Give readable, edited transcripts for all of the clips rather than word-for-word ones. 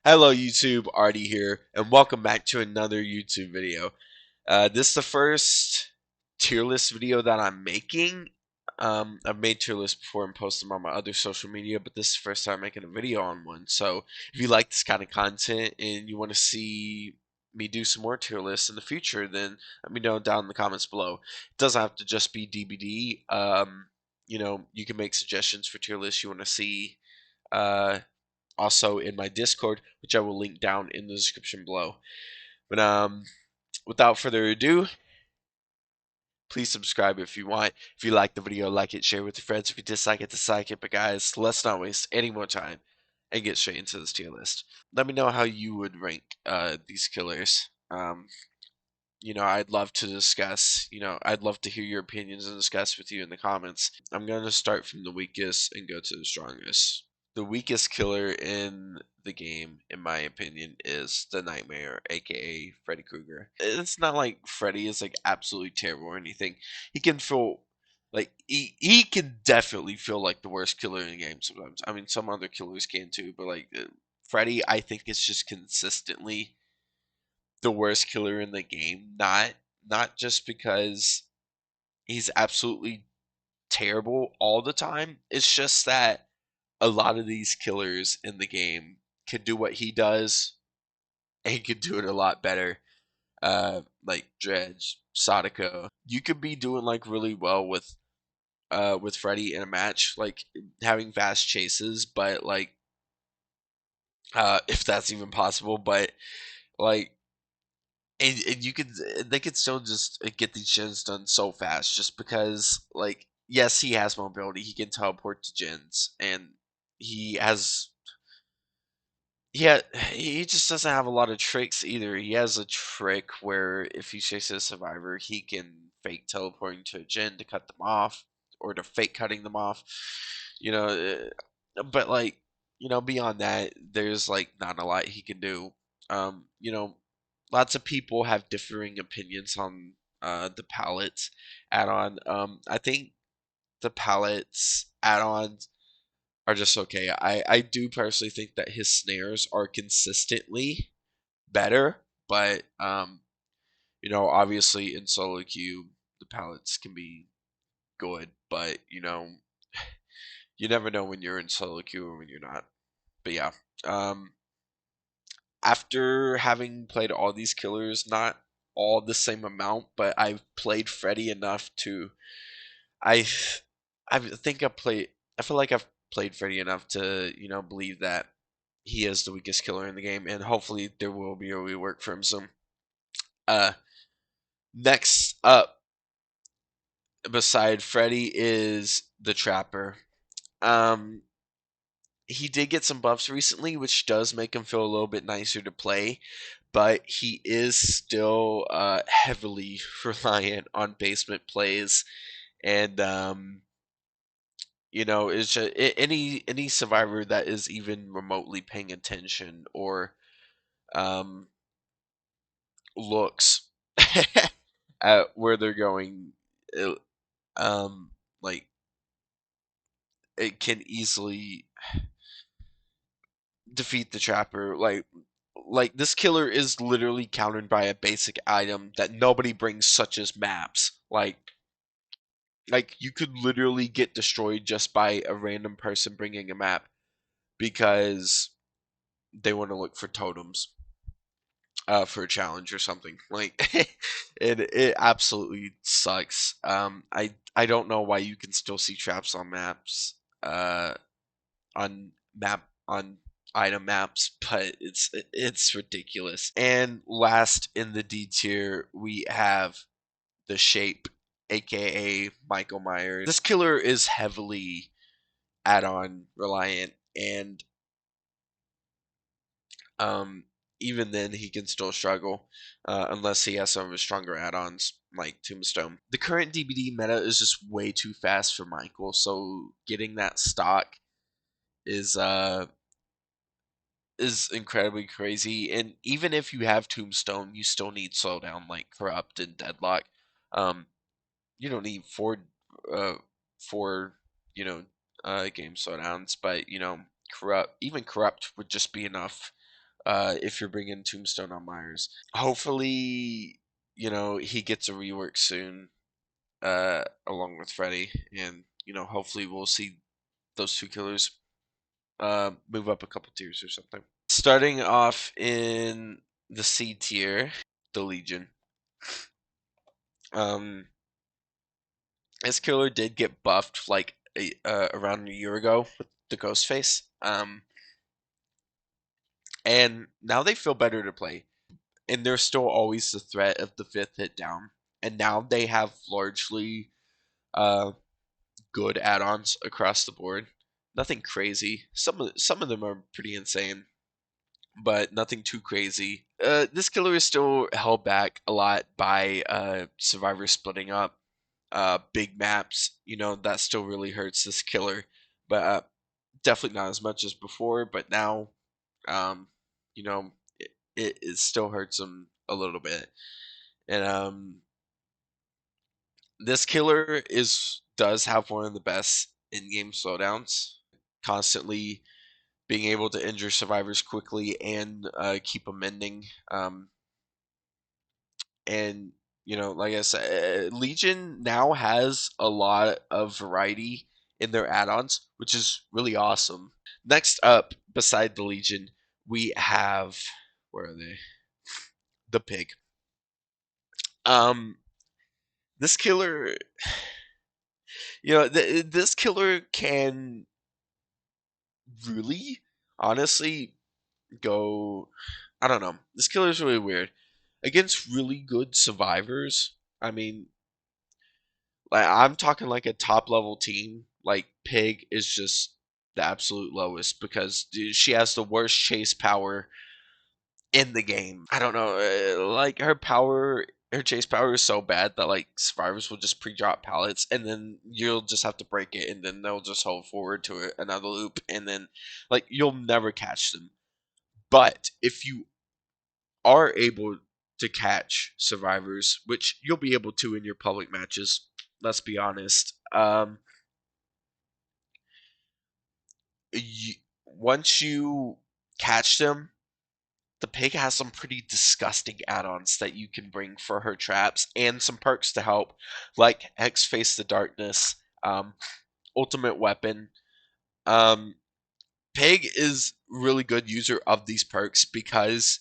Hello YouTube, Artie here, and welcome back to another YouTube video. This is the first tier list video that I'm making. I've made tier lists before and posted them on my other social media, but this is the first time making a video on one. So if you like this kind of content and you want to see me do some more tier lists in the future, then let me know down in the comments below. It doesn't have to just be DBD. You can make suggestions for tier lists you want to see. Uh, Also in my Discord, which I will link down in the description below. But without further ado, please subscribe if you want. If you like the video, like it, share with your friends. If you dislike it, dislike it. But guys, let's not waste any more time and get straight into this tier list. Let me know how you would rank these killers. I'd love to discuss. I'd love to hear your opinions and discuss with you in the comments. I'm gonna start from the weakest and go to the strongest. The weakest killer in the game, in my opinion, is the Nightmare, aka Freddy Krueger. It's not like Freddy is like absolutely terrible or anything. He can feel like he can definitely feel like the worst killer in the game sometimes. I mean, some other killers can too, but like Freddy, I think is just consistently the worst killer in the game. Not just because he's absolutely terrible all the time. It's just that a lot of these killers in the game can do what he does and can do it a lot better. Like Dredge, Sadako. You could be doing like really well with Freddy in a match, like having fast chases, but like if that's even possible, but like and you could they could still just get these gens done so fast just because like yes he has mobility, he can teleport to gens, and he has yeah, he just doesn't have a lot of tricks either. He has a trick where if he chases a survivor, he can fake teleporting to a gen to cut them off, or to fake cutting them off. You know, but like beyond that, there's like not a lot he can do. Um, you know, Lots of people have differing opinions on the palettes add-on. I think the palettes add-ons are just okay. I do personally think that his snares are consistently better, but obviously in solo queue the palettes can be good, but you never know when you're in solo queue or when you're not. But yeah, um, after having played all these killers, not all the same amount, but I've played Freddy enough to I I think I play. I feel like I've played Freddy enough to believe that he is the weakest killer in the game, and hopefully there will be a rework for him soon. Uh, Next up, beside Freddy, is the Trapper. Um, he did get some buffs recently, which does make him feel a little bit nicer to play, but he is still heavily reliant on basement plays, and it's just any survivor that is even remotely paying attention or um, looks at where they're going, it, um, like it can easily defeat the Trapper. Like this killer is literally countered by a basic item that nobody brings, such as maps. Like you could literally get destroyed just by a random person bringing a map because they want to look for totems for a challenge or something. Like it absolutely sucks. I don't know why you can still see traps on maps, uh, on item maps, but it's ridiculous. And last in the D tier, we have the Shape, aka Michael Myers. This killer is heavily add-on reliant, and Um, even then, he can still struggle unless he has some of his stronger add-ons like Tombstone. The current DBD meta is just way too fast for Michael, so getting that stock is uh is incredibly crazy. And even if you have Tombstone, you still need slowdown like Corrupt and Deadlock. Um, you don't need uh four game slowdowns, but Corrupt would just be enough if you're bringing Tombstone on Myers. Hopefully, he gets a rework soon, along with Freddy, and hopefully we'll see those two killers move up a couple tiers or something. Starting off in the C tier, the Legion. This killer did get buffed like around a year ago with the Ghostface. And now they feel better to play. And there's still always the threat of the fifth hit down. And now they have largely uh, good add-ons across the board. Nothing crazy. Some of them are pretty insane, but nothing too crazy. This killer is still held back a lot by survivors splitting up. Big maps, that still really hurts this killer, but definitely not as much as before. But now, um, it still hurts him a little bit, and this killer does have one of the best in-game slowdowns, constantly being able to injure survivors quickly and keep them mending. And like I said, Legion now has a lot of variety in their add-ons, which is really awesome. Next up, beside the Legion, we have, where are they? The pig. Um, this killer, this killer can really, honestly, go. I don't know. This killer is really weird against really good survivors. I mean, like I'm talking like a top level team. Like Pig is just the absolute lowest because dude, she has the worst chase power in the game. I don't know, like her chase power is so bad that like survivors will just pre-drop pallets and then you'll just have to break it and then they'll just hold forward to it another loop and then like you'll never catch them. But if you are able to catch survivors, which you'll be able to in your public matches, let's be honest. Once you catch them, the pig has some pretty disgusting add-ons that you can bring for her traps and some perks to help, like Hex Face the Darkness, Ultimate Weapon. Um, Pig is really good user of these perks because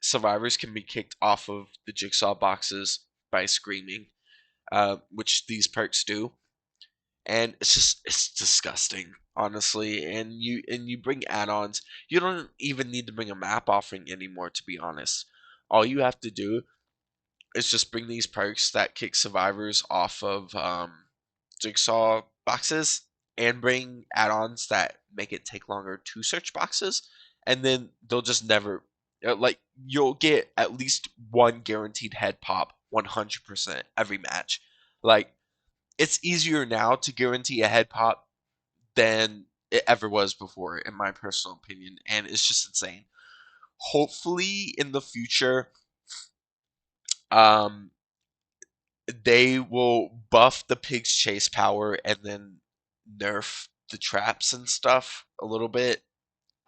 survivors can be kicked off of the jigsaw boxes by screaming, which these perks do, and it's disgusting, honestly. And you bring add-ons, you don't even need to bring a map offering anymore, to be honest. All you have to do is just bring these perks that kick survivors off of jigsaw boxes and bring add-ons that make it take longer to search boxes, and then they'll just never like you'll get at least one guaranteed head pop 100% every match. Like it's easier now to guarantee a head pop than it ever was before, in my personal opinion, and it's just insane. Hopefully, in the future, um, they will buff the pig's chase power and then nerf the traps and stuff a little bit.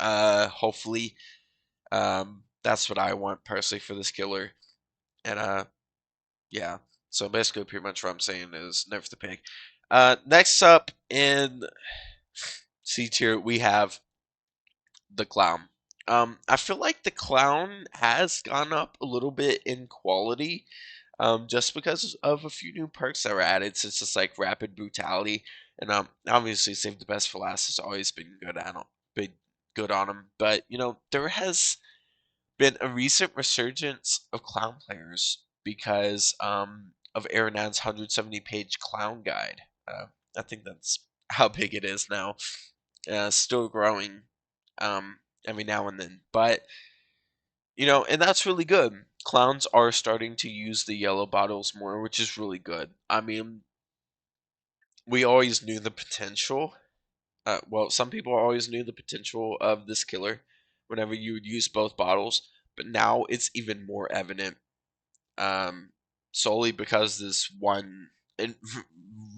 Hopefully, that's what I want personally for this killer, and yeah. So basically, pretty much what I'm saying is nerf the pig. Next up in C tier, we have the clown. I feel like the clown has gone up a little bit in quality, just because of a few new perks that were added. So it's just like rapid brutality, and obviously save the best for last has always been been good on him. But there has been a recent resurgence of clown players because of Aranad's 170-page clown guide. I think that's how big it is now. Still growing every now and then. But, and that's really good. Clowns are starting to use the yellow bottles more, which is really good. I mean, we always knew the potential. Well, some people always knew the potential of this killer whenever you would use both bottles, but now it's even more evident, um, solely because this one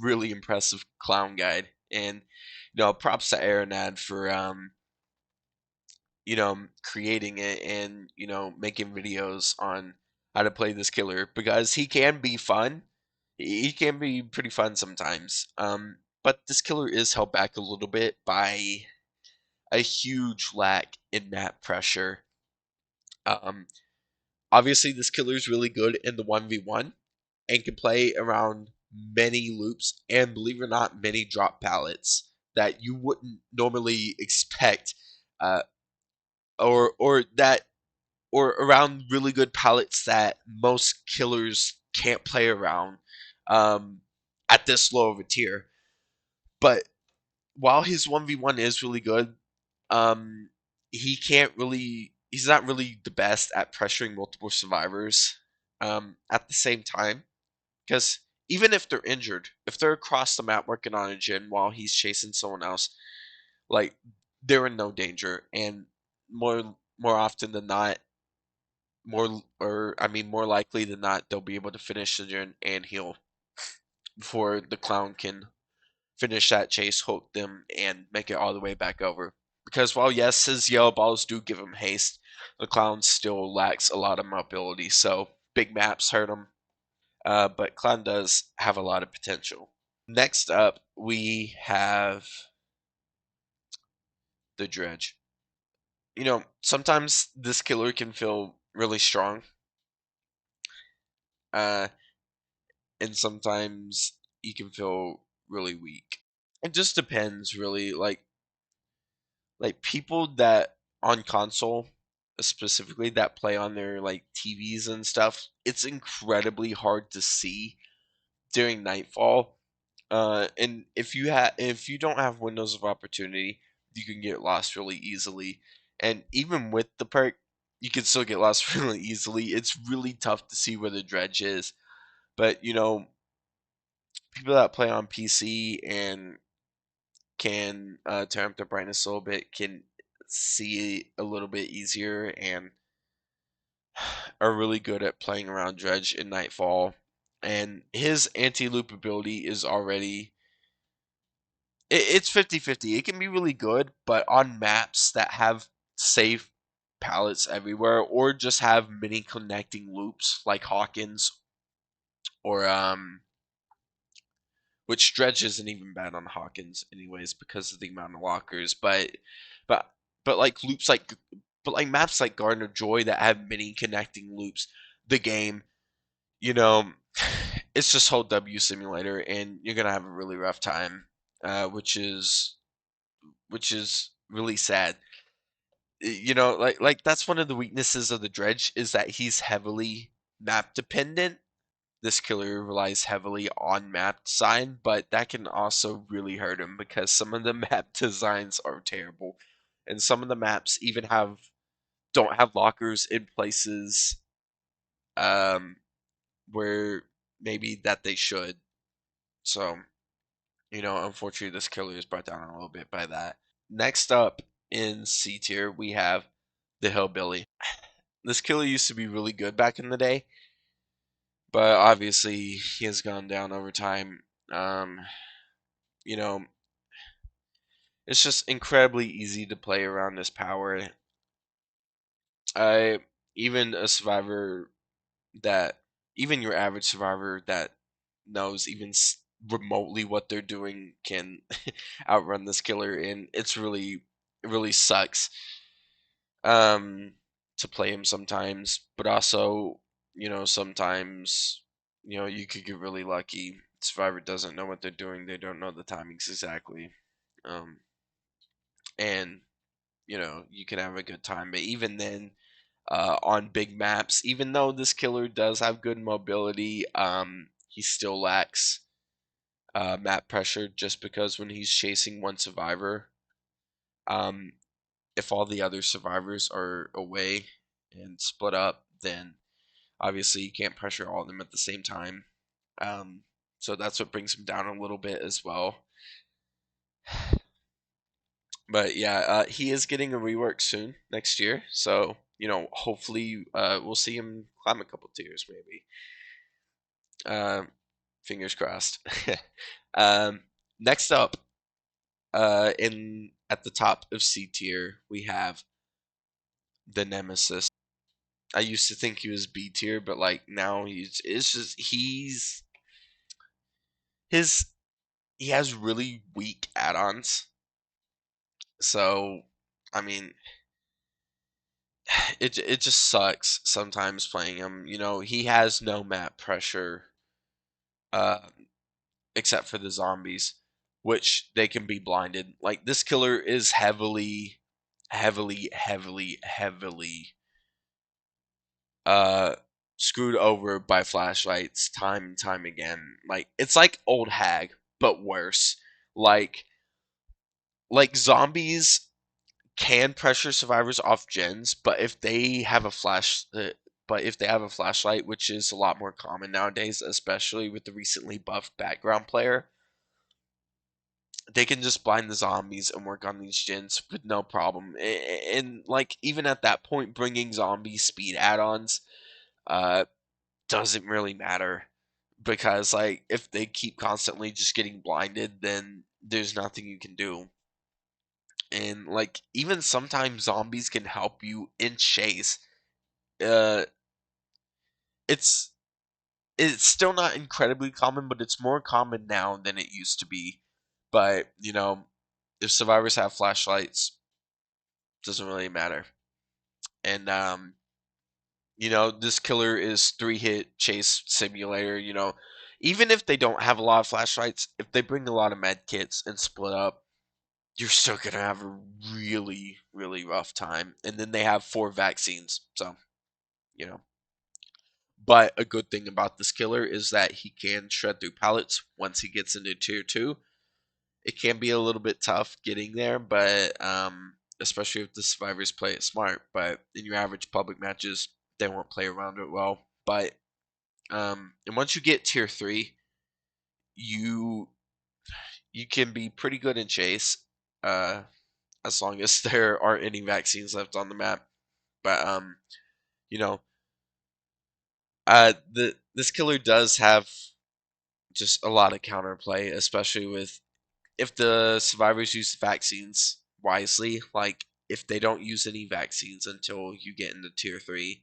really impressive clown guide. And, props to Aranad for creating it and making videos on how to play this killer, because he can be fun. He can be pretty fun sometimes. But this killer is held back a little bit by a huge lack in map pressure. Um, Obviously, this killer is really good in the 1v1 and can play around many loops and, believe it or not, many drop pallets that you wouldn't normally expect, uh, or around really good pallets that most killers can't play around at this low of a tier. But while his 1v1 is really good, um, he's not really the best at pressuring multiple survivors at the same time. Because even if they're injured, if they're across the map working on a gen while he's chasing someone else, like, they're in no danger. And more often than not, more likely than not, they'll be able to finish the gen and heal before the clown can finish that chase, hook them, and make it all the way back over. Because while yes, his yellow balls do give him haste, the clown still lacks a lot of mobility, so big maps hurt him. But clown does have a lot of potential. Next up, we have the Dredge. Sometimes this killer can feel really strong, uh, and sometimes he can feel really weak. It just depends, really. Like people that on console specifically that play on their like TVs and stuff, it's incredibly hard to see during nightfall. And if you don't have windows of opportunity, you can get lost really easily. And even with the perk, you can still get lost really easily. It's really tough to see where the dredge is. But people that play on PC and can turn up the brightness a little bit can see a little bit easier and are really good at playing around Dredge in Nightfall. And his anti-loop ability is already it's 50-50. It can be really good, but on maps that have safe pallets everywhere or just have many connecting loops like Hawkins or which Dredge isn't even bad on Hawkins anyways because of the amount of walkers, but but like loops like but like maps like Garden of Joy that have many connecting loops, the game, you know, it's just whole W simulator, and you're gonna have a really rough time, which is really sad. Like that's one of the weaknesses of the Dredge is that he's heavily map dependent. This killer relies heavily on map design, but that can also really hurt him because some of the map designs are terrible, and some of the maps even don't have lockers in places um, where maybe that they should. So, unfortunately, this killer is brought down a little bit by that. Next up in C tier, we have the Hillbilly. This killer used to be really good back in the day, but obviously he has gone down over time. Um, you know, it's just incredibly easy to play around this power. I even a survivor that even your average survivor that knows even remotely what they're doing can outrun this killer, and it really sucks um to play him sometimes, but also sometimes you could get really lucky. Survivor doesn't know what they're doing, they don't know the timings exactly, um and you can have a good time, but even then, on big maps, even though this killer does have good mobility, he still lacks map pressure, just because when he's chasing one survivor, um, if all the other survivors are away and split up, then obviously you can't pressure all of them at the same time. Um, so that's what brings him down a little bit as well. But yeah, he is getting a rework soon next year, so hopefully we'll see him climb a couple tiers, maybe. Um, Fingers crossed. um, Next up, in at the top of C tier, we have the Nemesis. I used to think he was B tier, but like now his he has really weak add-ons. So I mean, it just sucks sometimes playing him. You know, he has no map pressure, uh, except for the zombies, which they can be blinded. Like this killer is heavily uh screwed over by flashlights time and time again. Like it's like old hag, but worse. Like zombies can pressure survivors off gens, but if they have a flashlight, which is a lot more common nowadays, especially with the recently buffed background player, they can just blind the zombies and work on these gens with no problem. And like even at that point, bringing zombie speed add-ons uh doesn't really matter, because like if they keep constantly just getting blinded, then there's nothing you can do. And like even sometimes zombies can help you in chase. uh it's it's still not incredibly common, but it's more common now than it used to be. But you know, if survivors have flashlights, doesn't really matter. And you know, this killer is 3-hit chase simulator. You know, even if they don't have a lot of flashlights, if they bring a lot of med kits and split up, you're still gonna have a really rough time. And then they have 4 vaccines, so you know. But a good thing about this killer is that he can shred through pallets once he gets into tier 2. It can be a little bit tough getting there, but especially if the survivors play it smart. But in your average public matches, they won't play around it well. But and once you get tier 3, you you can be pretty good in chase, uh, as long as there aren't any vaccines left on the map. But you know, this killer does have just a lot of counterplay, especially with if the survivors use the vaccines wisely. Like if they don't use any vaccines until you get into tier 3,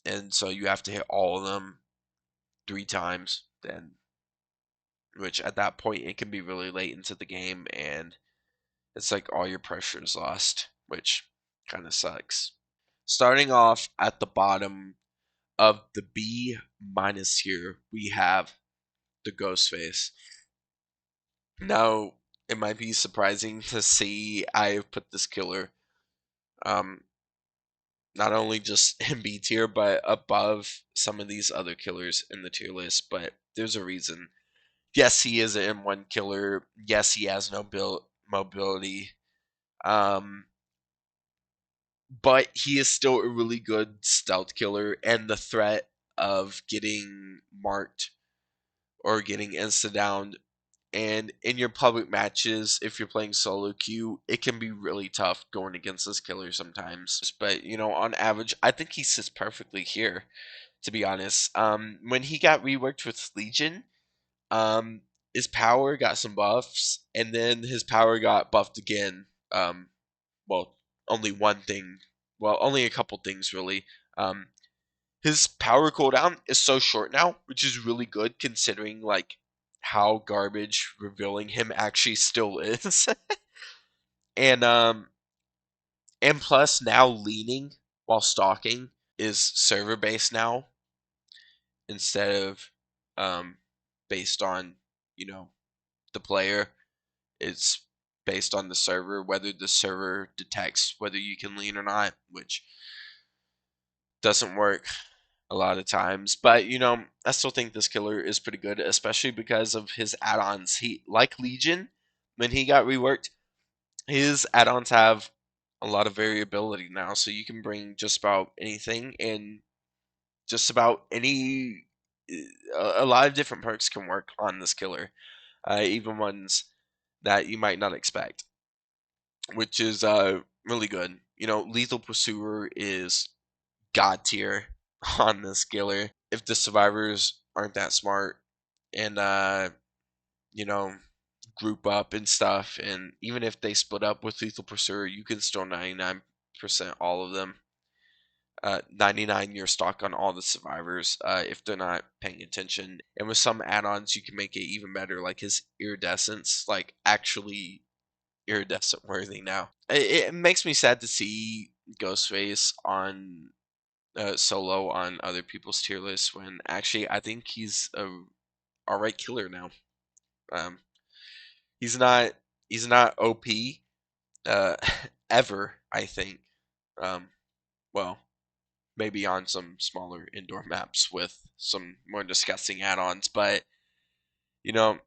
and so you have to hit all of them 3 times, then which at that point it can be really late into the game, and it's like all your pressure is lost, which kind of sucks. Starting off at the bottom of the B minus here, we have the Ghostface. Now, it might be surprising to see I put this killer, um, not only just in B tier, but above some of these other killers in the tier list. But there's a reason. Yes, he is an M1 killer. Yes, he has no mobility. Um, but he is still a really good stealth killer, and the threat of getting marked or getting insta downed, and in your public matches, if you're playing solo queue, it can be really tough going against this killer sometimes. But you know, on average, I think he sits perfectly here, to be honest. When he got reworked with Legion, um his power got some buffs, and then his power got buffed again. Well, only one thing. Well, only a couple things really. Um, his power cooldown is so short now, which is really good considering like how garbage revealing him actually still is. and and plus now leaning while stalking is server based now, instead of um based on, you know, the player. It's based on the server, whether the server detects whether you can lean or not, which doesn't work a lot of times. But you know, I still think this killer is pretty good, especially because of his add-ons. He, like Legion, when he got reworked, his add-ons have a lot of variability now, so you can bring just about anything, and just about any a lot of different perks can work on this killer, even ones that you might not expect, which is really good. You know, Lethal Pursuer is god tier on this killer. If the survivors aren't that smart and you know, group up and stuff, and even if they split up with Lethal Pursuer, you can still 99% 100% all of them. 99 year stock on all the survivors if they're not paying attention. And with some add-ons, you can make it even better, like his iridescence, like actually iridescent worthy now. It makes me sad to see Ghostface on solo on other people's tier lists when actually I think he's a alright killer now. Um, he's not OP ever, I think. Um, well, maybe on some smaller indoor maps with some more disgusting add-ons, but you know,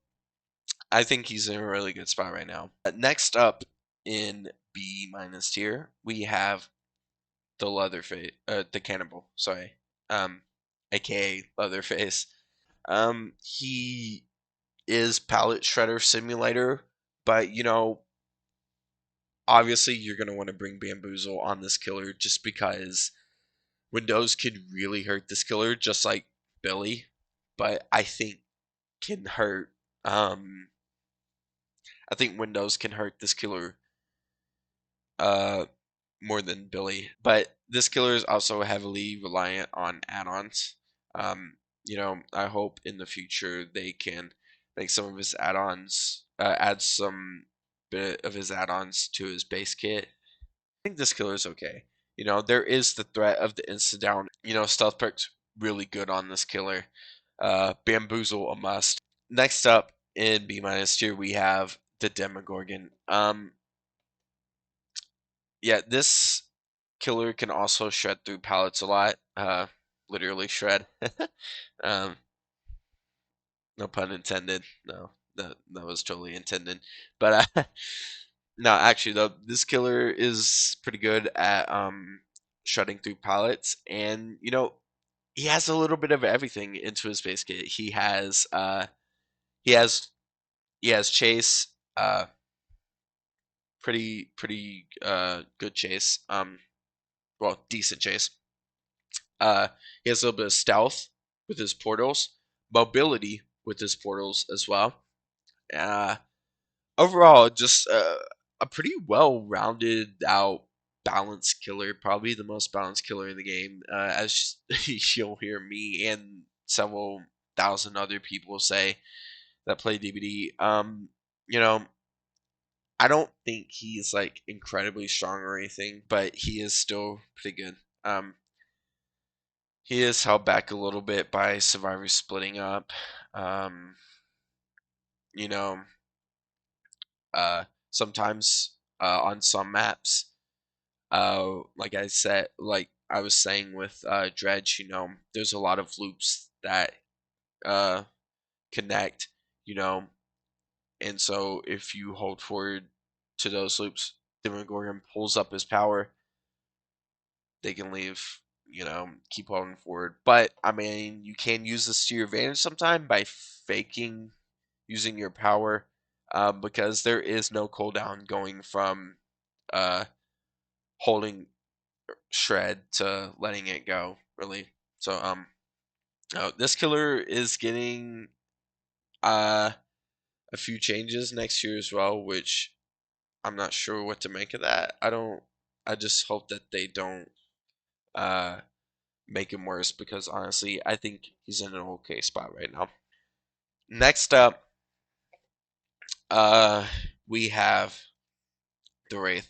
I think he's in a really good spot right now. Next up in B minus tier, we have the the Cannibal, sorry, aka Leatherface. He is Palette Shredder Simulator, but you know, obviously you're gonna want to bring Bamboozle on this killer just because Windows can really hurt this killer, just like Billy, but I think can hurt. I think Windows can hurt this killer uh, more than Billy. But this killer is also heavily reliant on add-ons. You know, I hope in the future they can make some of his add-ons, add some bit of his add-ons to his base kit. I think this killer is okay. You know, there is the threat of the insta down. You know, stealth perks really good on this killer. Bamboozle a must. Next up in B minus tier we have the Demogorgon. Yeah, this killer can also shred through pallets a lot. Literally shred. um, no pun intended. No, that was totally intended. But no, actually though, this killer is pretty good at shredding through pallets, and you know he has a little bit of everything into his base kit. He has he has chase, pretty good chase. Well, decent chase. He has a little bit of stealth with his portals, mobility with his portals as well. Uh, Overall, just a pretty well-rounded out, balanced killer. Probably the most balanced killer in the game, as you'll hear me and several thousand other people say that play DBD. You know, I don't think he's like incredibly strong or anything, but he is still pretty good. He is held back a little bit by survivors splitting up. Um, you know, sometimes on some maps, like I said, like I was saying with Dredge, you know, there's a lot of loops that uh, connect, you know, and so if you hold forward to those loops, Demogorgon pulls up his power, they can leave, you know, keep holding forward. But I mean, you can use this to your advantage sometime by faking using your power, because there is no cooldown going from uh, holding shred to letting it go, really. So this killer is getting uh a few changes next year as well, which I'm not sure what to make of that. I just hope that they don't uh make him worse, because honestly, I think he's in an okay spot right now. Next up, uh, we have the Wraith.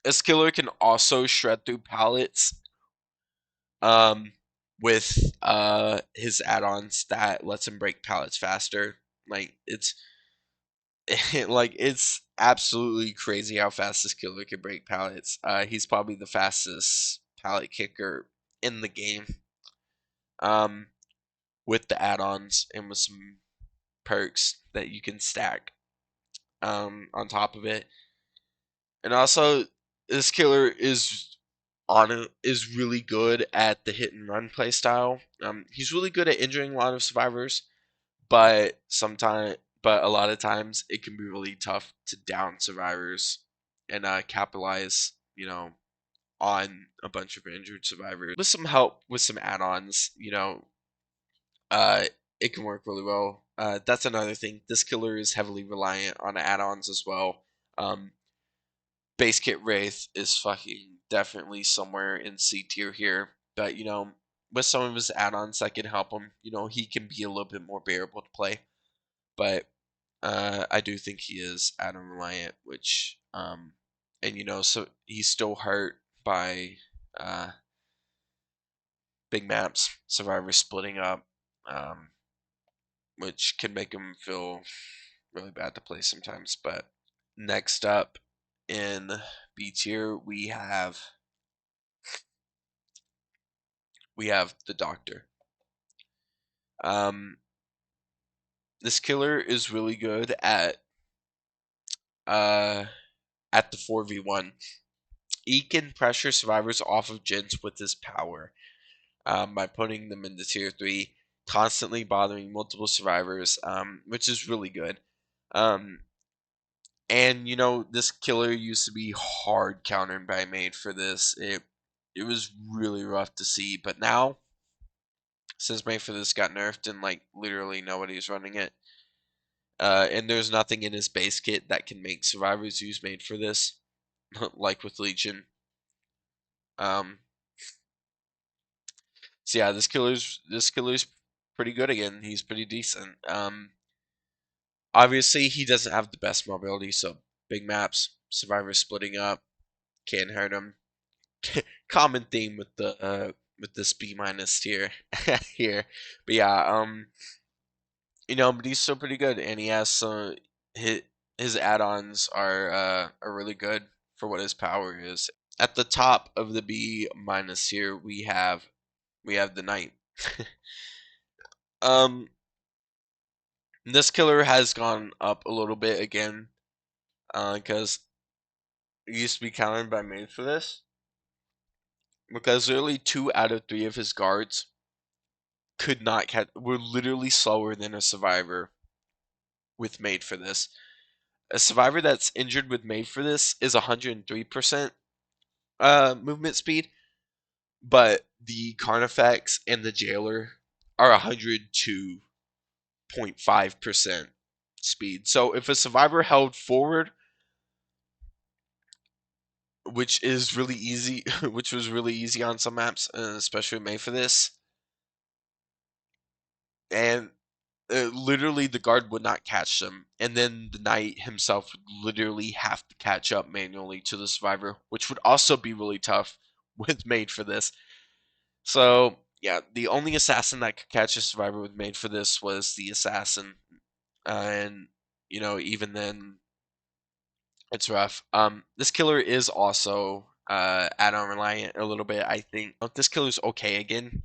This killer can also shred through pallets, um, with his add-ons that lets him break pallets faster. Like it's like it's absolutely crazy how fast this killer can break pallets. He's probably the fastest pallet kicker in the game. Um, with the add-ons and with some perks that you can stack on top of it. And also, this killer is really good at the hit and run play style. He's really good at injuring a lot of survivors, but a lot of times it can be really tough to down survivors and capitalize, you know, on a bunch of injured survivors. With some help, with some add-ons, you know, uh, it can work really well. That's another thing. This killer is heavily reliant on add-ons as well. Um, Base Kit Wraith is fucking definitely somewhere in C tier here. But, you know, with some of his add-ons that can help him, you know, he can be a little bit more bearable to play. But I do think he is add-on reliant, which, and, you know, so he's still hurt by big maps, survivors splitting up, which can make him feel really bad to play sometimes. But next up in B tier, we have the Doctor. Um, this killer is really good uh at the 4v1. He can pressure survivors off of gens with his power, by putting them into tier 3, constantly bothering multiple survivors, which is really good. Um, and you know, this killer used to be hard countered by Made for this. It was really rough to see, but now, since Made for this got nerfed and like literally nobody's running it, and there's nothing in his base kit that can make survivors use Made for this, like with Legion. Um, so yeah, this killer's pretty good again. He's pretty decent. Obviously he doesn't have the best mobility, so big maps, survivors splitting up, can't hurt him. Common theme with this B minus tier here, but yeah, you know, but he's still pretty good, and he has some his add-ons are really good for what his power is. At the top of the B minus tier, we have the Knight. um, this killer has gone up a little bit again, because it used to be countered by Made for this, because literally 2 out of 3 of his guards could not catch, were literally slower than a survivor with Made for this. A survivor that's injured with Made for this is 103% movement speed, but the Carnifex and the Jailer are 102.5% speed. So if a survivor held forward, which is really easy, which was really easy on some maps, especially Made for this, and literally the guard would not catch them, and then the Knight himself would literally have to catch up manually to the survivor, which would also be really tough with Made for this. So yeah, the only assassin that could catch a survivor with Made for this was the assassin, and you know, even then it's rough. This killer is also add-on reliant a little bit. I think this killer's okay again.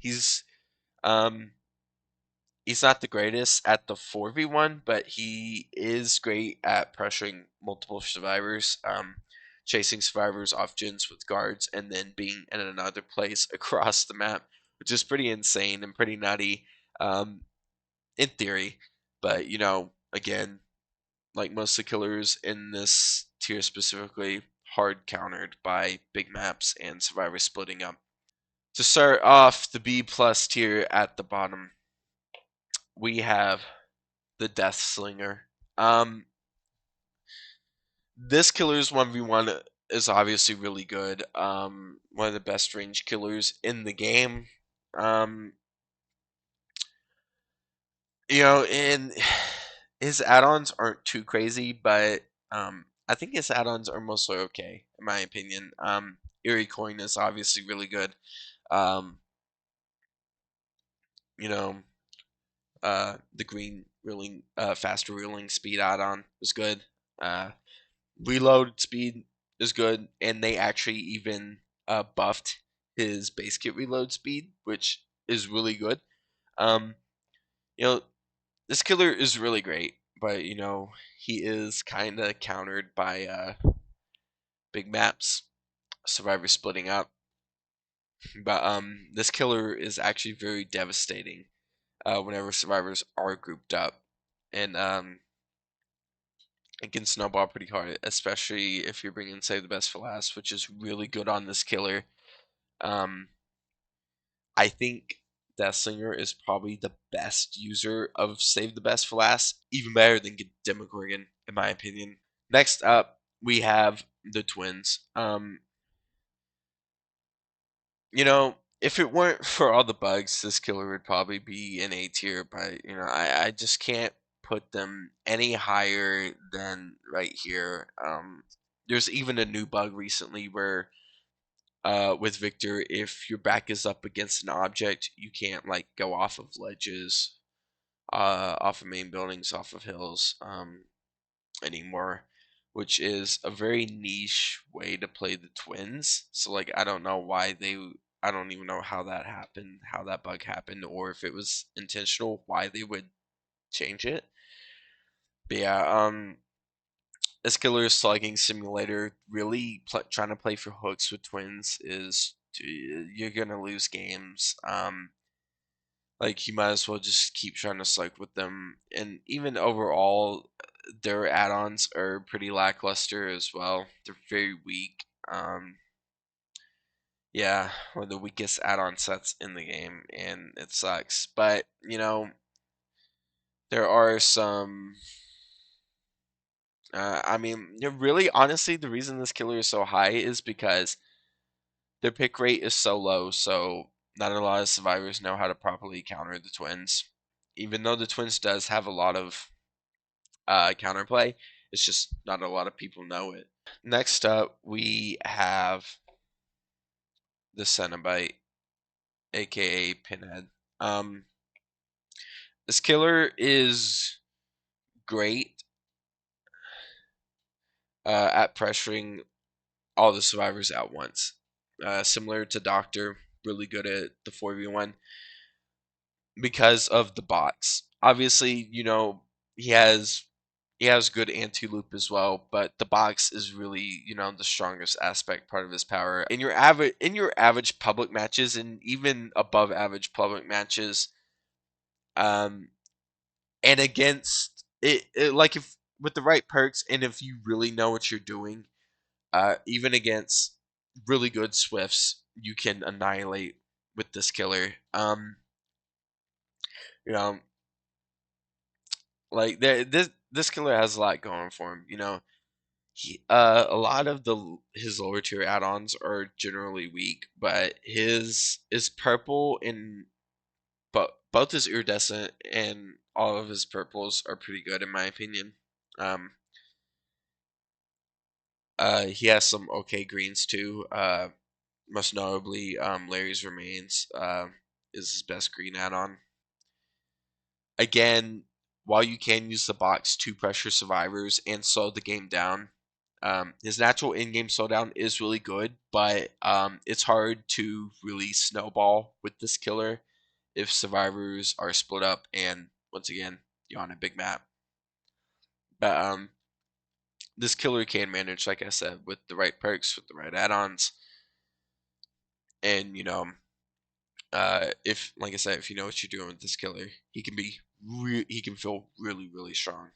Um he's not the greatest at the 4v1, but he is great at pressuring multiple survivors, chasing survivors off gens with guards, and then being in another place across the map, which is pretty insane and pretty nutty, in theory. But, you know, again, like most of the killers in this tier specifically, hard countered by big maps and survivors splitting up. To start off the B plus tier at the bottom, we have the Deathslinger. Um, this killer's 1v1 is obviously really good. One of the best range killers in the game. Um, you know, and his add-ons aren't too crazy, but I think his add-ons are mostly okay, in my opinion. Eerie Coin is obviously really good. Um, you know, the green reeling, faster reeling speed add-on is good. Reload speed is good, and they actually even buffed his base kit reload speed, which is really good. Um, you know, this killer is really great, but you know, he is kind of countered by big maps, survivors splitting up. But this killer is actually very devastating whenever survivors are grouped up, and it can snowball pretty hard, especially if you're bringing Save the Best for Last, which is really good on this killer. Um, I think Deathslinger is probably the best user of Save the Best for Last, even better than Demogorgon, in my opinion. Next up, we have the twins. You know, if it weren't for all the bugs, this killer would probably be an A tier, but you know, I just can't put them any higher than right here. There's even a new bug recently where with Victor, if your back is up against an object, you can't like go off of ledges, off of main buildings, off of hills, anymore, which is a very niche way to play the twins. So like I don't know why they I don't even know how that happened, how that bug happened, or if it was intentional, why they would change it. But yeah, this killer slugging simulator really trying to play for hooks with twins is you're gonna lose games. Like you might as well just keep trying to slug with them, and even overall, their add-ons are pretty lackluster as well. They're very weak. Yeah, one of the weakest add-on sets in the game, and it sucks. But you know, there are some. I mean, really, honestly, the reason this killer is so high is because their pick rate is so low. So not a lot of survivors know how to properly counter the twins. Even though the twins does have a lot of counterplay, it's just not a lot of people know it. Next up, we have the Cenobite, aka Pinhead. Um, this killer is great at pressuring all the survivors at once. Similar to Doctor, really good at the 4v1 because of the bots. Obviously, you know, he has he has good anti-loop as well, but the box is really, you know, the strongest aspect part of his power. In your average public matches and even above average public matches, um and against it like if with the right perks and if you really know what you're doing, even against really good Swifts, you can annihilate with this killer. You know, like this killer has a lot going for him. You know, a lot of his lower tier add-ons are generally weak, but his is purple and but both his iridescent and all of his purples are pretty good in my opinion. Um, he has some okay greens too. Most notably, Larry's Remains is his best green add-on. Again, while you can use the box to pressure survivors and slow the game down, his natural in-game slowdown is really good, but it's hard to really snowball with this killer if survivors are split up and once again you're on a big map. But this killer can manage, like I said, with the right perks, with the right add-ons, and you know, if like I said, if you know what you're doing with this killer, he can be he can feel really strong,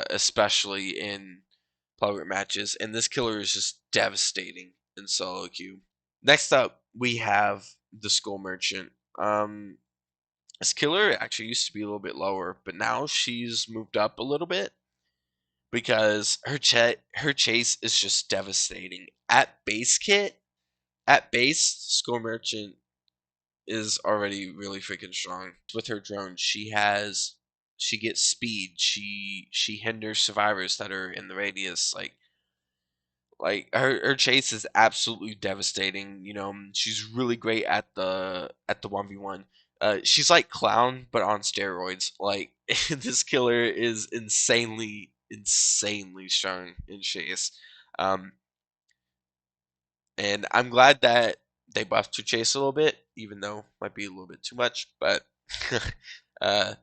especially in public matches. And this killer is just devastating in solo queue. Next up, we have the Skull Merchant. This killer actually used to be a little bit lower, but now she's moved up a little bit because her chase is just devastating. At base, Skull Merchant is already really freaking strong. With her drone, she gets speed. She hinders survivors that are in the radius. Like her chase is absolutely devastating. You know, she's really great at the 1v1. She's like Clown but on steroids. Like this killer is insanely strong in chase. Um, and I'm glad that they buffed her chase a little bit, even though it might be a little bit too much. But uh,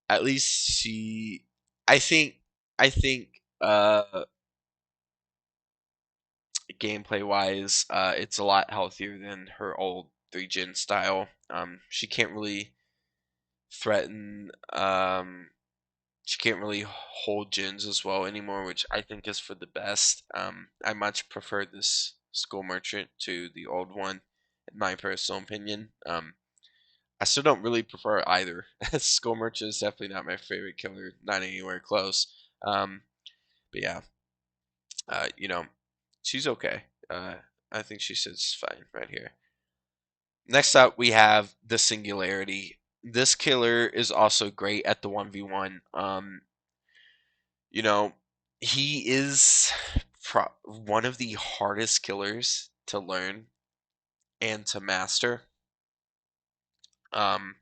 at least she, I think, I think, gameplay wise, it's a lot healthier than her old 3 gen style. She can't really threaten. She can't really hold gens as well anymore, which I think is for the best. I much prefer this Skull Merchant to the old one, in my personal opinion. I still don't really prefer either. Skull Merchant is definitely not my favorite killer, not anywhere close. But yeah, You know, she's okay. I think she sits fine right here. Next up, we have the Singularity. This killer is also great at the 1v1. You know, he is one of the hardest killers to learn and to master. Um,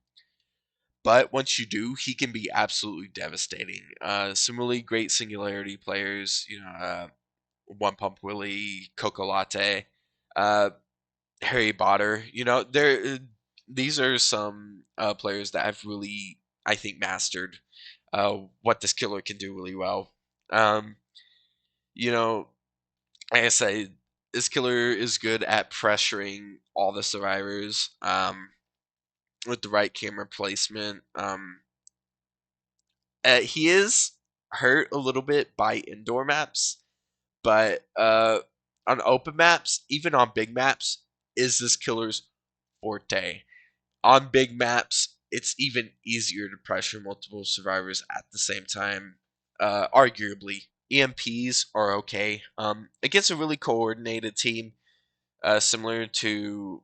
but once you do, he can be absolutely devastating. Similarly, great Singularity players, One Pump Willie, Coco Latte, uh, Harry Potter. These are some players that have really, I think, mastered what this killer can do really well. Um, you know, like I say, this killer is good at pressuring all the survivors with the right camera placement. He is hurt a little bit by indoor maps, but on open maps, even on big maps, is this killer's forte. On big maps, it's even easier to pressure multiple survivors at the same time. Arguably, EMPs are okay. Against a really coordinated team, similar to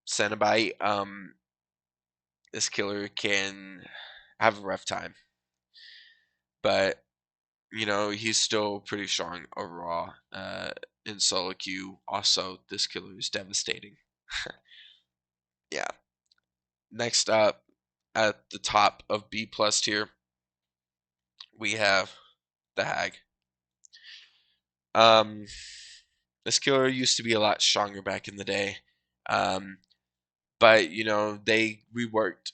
Cenobite, this killer can have a rough time. But he's still pretty strong overall. In solo queue, also this killer is devastating. Yeah. Next up, at the top of B plus tier, we have the Hag. Um, this killer used to be a lot stronger back in the day, um, but they reworked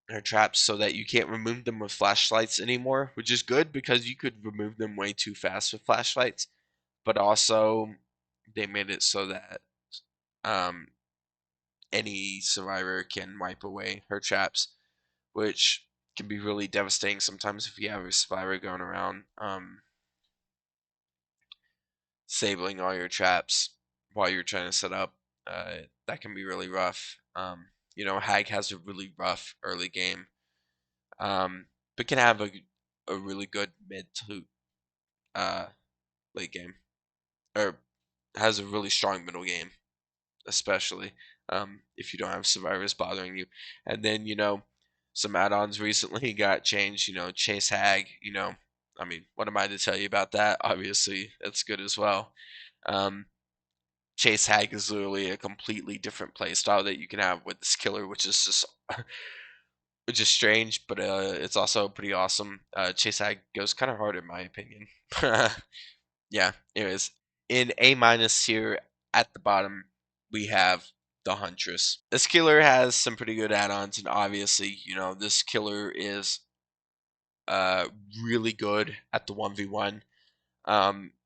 her traps so that you can't remove them with flashlights anymore, which is good because you could remove them way too fast with flashlights. But also, they made it so that um, any survivor can wipe away her traps, which can be really devastating sometimes if you have a survivor going around disabling all your traps while you're trying to set up. That can be really rough. Hag has a really rough early game, but can have a really good mid to uh, late game, or has a really strong middle game, especially if you don't have survivors bothering you. And then some add-ons recently got changed. Chase Hag. I mean, what am I to tell you about that? Obviously, that's good as well. Um, Chase Hag is literally a completely different playstyle that you can have with this killer, which is just which is strange, but it's also pretty awesome. Chase Hag goes kind of hard in my opinion. Yeah. Anyways, in A minus here at the bottom, we have the Huntress. This killer has some pretty good add-ons, and obviously, this killer is uh really good at the 1v1.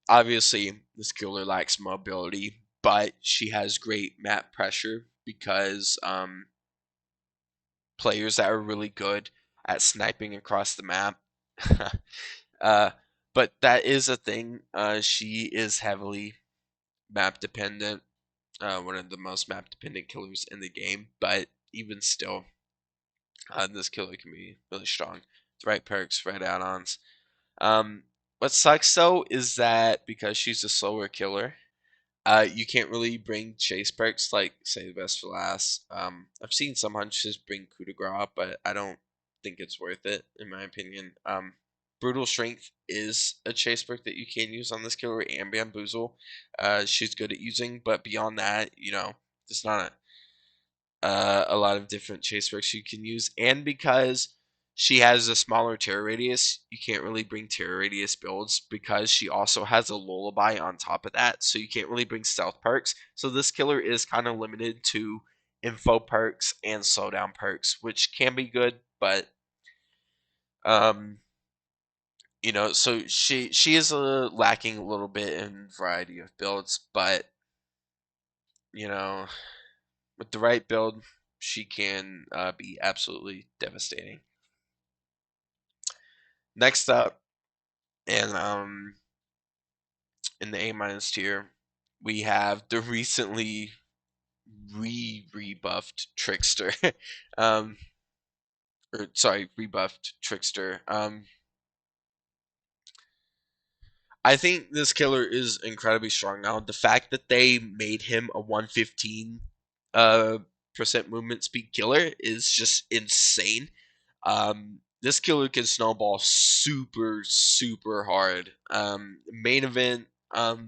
Obviously, this killer lacks mobility, but she has great map pressure because players that are really good at sniping across the map. uh, but that is a thing. She is heavily map dependent, one of the most map dependent killers in the game. But even still, this killer can be really strong. The right perks, right add-ons. Um, what sucks though is that because she's a slower killer, you can't really bring chase perks like say the best for last. I've seen some hunches bring coup de grace, but I don't think it's worth it in my opinion. Brutal strength is a chase perk that you can use on this killer and bamboozle. She's good at using, but beyond that, there's not a lot of different chase perks you can use, and because she has a smaller terror radius, you can't really bring terror radius builds because she also has a lullaby on top of that, so you can't really bring stealth perks. So this killer is kind of limited to info perks and slowdown perks, which can be good, but um so she is lacking a little bit in variety of builds, but you know with the right build, she can be absolutely devastating. Next up, and in the A minus tier, we have the recently rebuffed Trickster. um, or sorry, rebuffed Trickster. I think this killer is incredibly strong now. The fact that they made him a 115 percent movement speed killer is just insane. This killer can snowball super hard. Main event,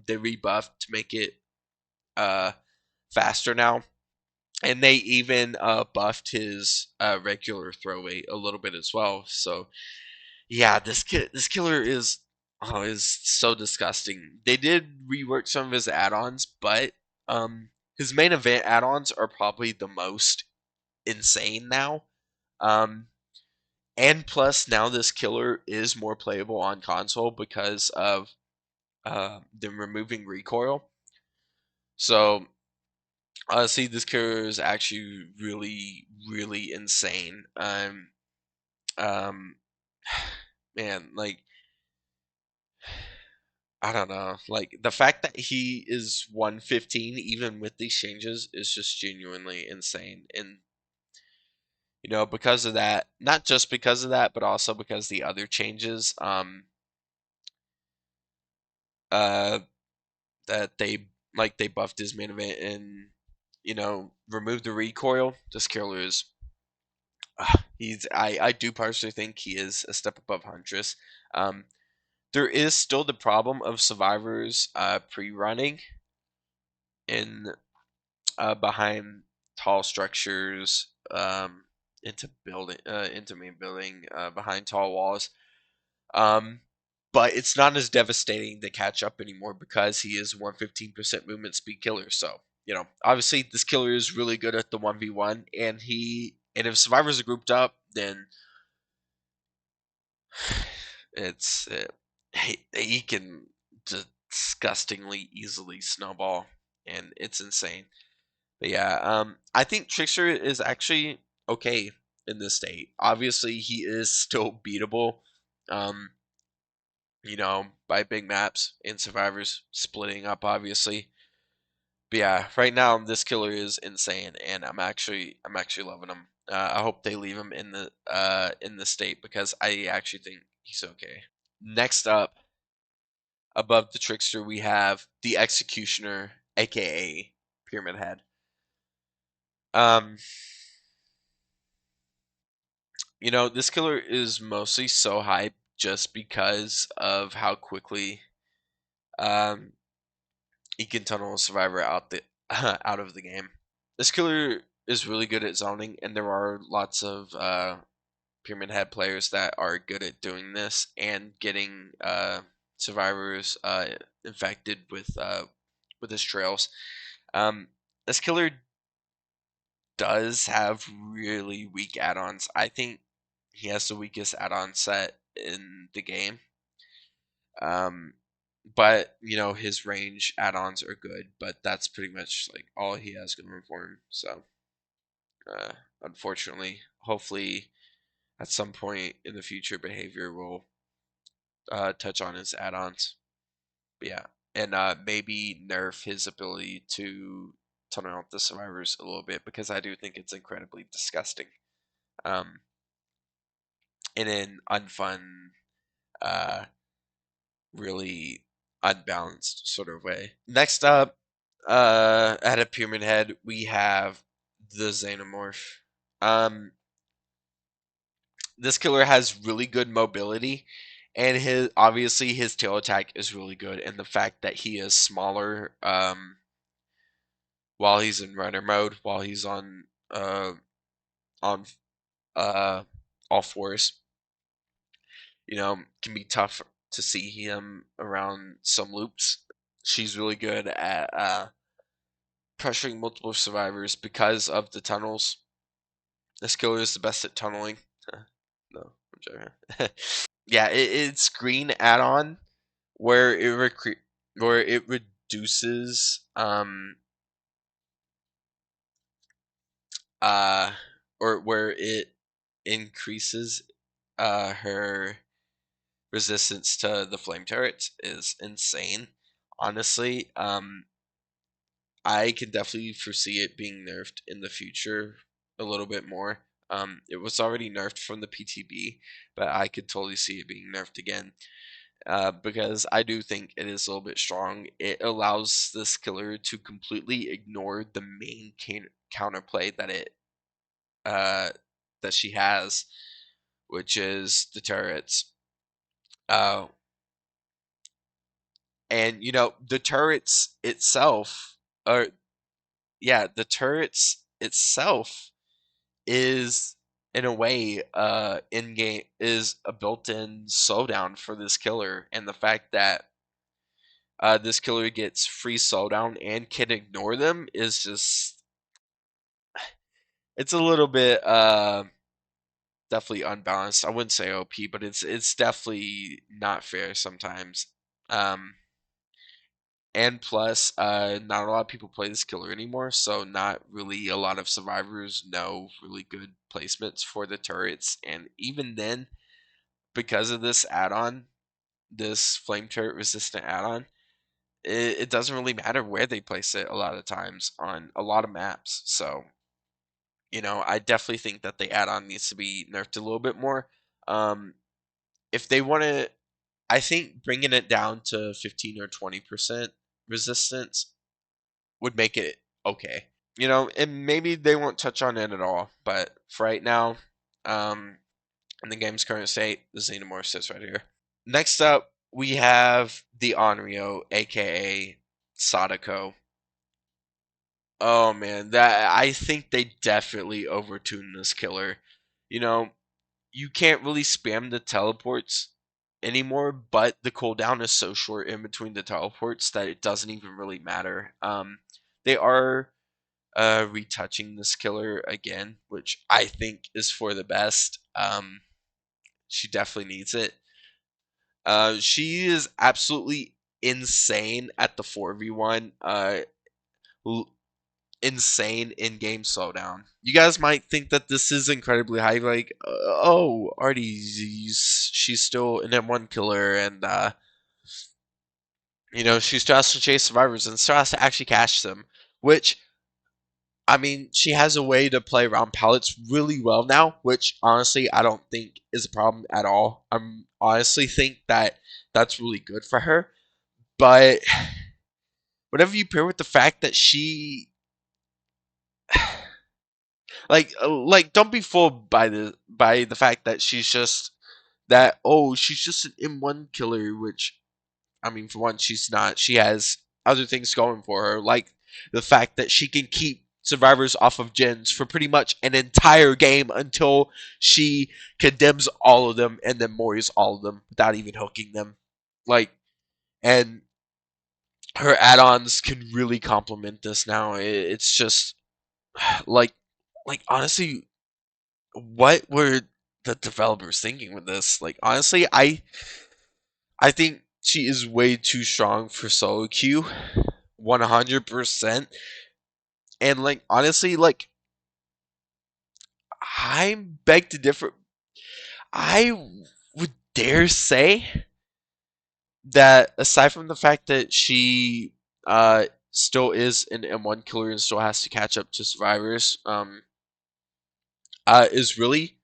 they rebuffed to make it uh faster now, and they even buffed his regular throw weight a little bit as well. So yeah, this killer is so disgusting. They did rework some of his add-ons, but his main event add-ons are probably the most insane now. Um, and plus, now this killer is more playable on console because of them removing recoil. So honestly, this killer is actually really insane. Um, man, like I don't know. Like the fact that he is 115 even with these changes is just genuinely insane. And because of that, not just because of that, but also because the other changes uh that they buffed his main event and removed the recoil. This killer is I do personally think he is a step above Huntress. Um there is still the problem of survivors pre-running in behind tall structures, into main building, behind tall walls. Um, but it's not as devastating to catch up anymore because he is 115% movement speed killer. So obviously this killer is really good at the 1v1, and if survivors are grouped up, then it's he can disgustingly easily snowball, and it's insane. But yeah, I think Trickster is actually okay in this state. Obviously, he is still beatable, um, by big maps and survivors splitting up, obviously. But yeah, right now this killer is insane, and I'm actually loving him. I hope they leave him in the state because I actually think he's okay. Next up, above the Trickster, we have the Executioner, aka Pyramid Head. Um, this killer is mostly so hype just because of how quickly um, he can tunnel a survivor out of the game. This killer is really good at zoning, and there are lots of Pyramid Head players that are good at doing this and getting survivors infected with his trails. Um, this killer does have really weak add-ons. I think he has the weakest add-on set in the game. Um, but his range add-ons are good, but that's pretty much like all he has going for him. So, uh, unfortunately, hopefully, at some point in the future, behavior will touch on his add-ons. But yeah, and maybe nerf his ability to tunnel out the survivors a little bit because I do think it's incredibly disgusting. In an unfun, uh, really unbalanced sort of way. Next up, at a Pyramid Head, we have the Xenomorph. Um, this killer has really good mobility, and his tail attack is really good, and the fact that he is smaller, while he's in runner mode, while he's on uh all fours, can be tough to see him around some loops. She's really good at pressuring multiple survivors because of the tunnels. This killer is the best at tunneling. No, I'm joking. Yeah, it's green add-on where where it reduces uh or where it increases her resistance to the flame turrets is insane. Honestly, I can definitely foresee it being nerfed in the future a little bit more. It was already nerfed from the PTB, but I could totally see it being nerfed again. because I do think it is a little bit strong. It allows this killer to completely ignore the main counterplay uh, that she has, which is the turrets. Uh, and the turrets itself, or yeah, the turrets itself is in a way in game is a built-in slowdown for this killer, and the fact that this killer gets free slowdown and can ignore them is just, it's a little bit definitely unbalanced. I wouldn't say OP, but it's definitely not fair sometimes. Um and plus, not a lot of people play this killer anymore, so not really a lot of survivors know really good placements for the turrets. And even then, because of this add-on, this flame turret resistant add-on, it doesn't really matter where they place it a lot of times on a lot of maps. So, I definitely think that the add-on needs to be nerfed a little bit more. Um, if they want to, I think bringing it down to 15 or 20% resistance would make it okay. And maybe they won't touch on it at all. But for right now, um, in the game's current state, the Xenomorph sits right here. Next up, we have the Onryō, aka Sadako. Oh man, that I think they definitely overtuned this killer. You know, you can't really spam the teleports anymore, but the cooldown is so short in between the teleports that it doesn't even really matter. They are retouching this killer again, which I think is for the best. She definitely needs it. She is absolutely insane at the 4v1. Insane in-game slowdown. You guys might think that this is incredibly high, like, oh, she's still an M1 killer, and she still has to chase survivors and still has to actually catch them. Which, I mean, she has a way to play around pallets really well now, which honestly I don't think is a problem at all. I honestly think that that's really good for her. But whatever you pair with the fact that she like don't be fooled by the fact that she's just an M1 killer, which, I mean, for one, she's not. She has other things going for her, like the fact that she can keep survivors off of gens for pretty much an entire game until she condemns all of them and then mores all of them without even hooking them. Like, and her add-ons can really complement this now. It's just like honestly, what were the developers thinking with this? Like, honestly, I think she is way too strong for solo queue, 100%. And like, honestly, like, I beg to differ. I would dare say that aside from the fact that she still is an M1 killer and still has to catch up to survivors, is really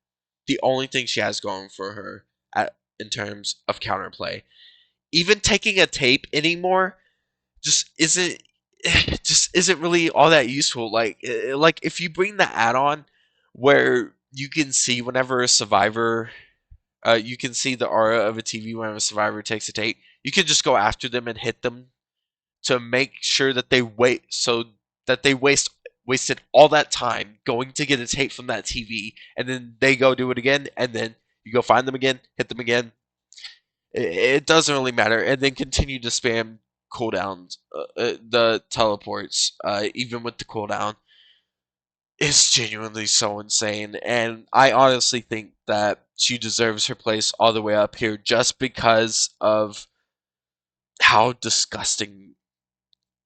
the only thing she has going for her in terms of counterplay. Even taking a tape anymore just isn't just isn't really all that useful. Like if you bring the add-on where you can see whenever a survivor, you can see the aura of a TV whenever a survivor takes a tape, you can just go after them and hit them to make sure that they wasted all that time going to get a tape from that TV, and then they go do it again, and then you go find them again, hit them again. It doesn't really matter, and then continue to spam cooldowns, the teleports, even with the cooldown. It's genuinely so insane, and I honestly think that she deserves her place all the way up here just because of how disgusting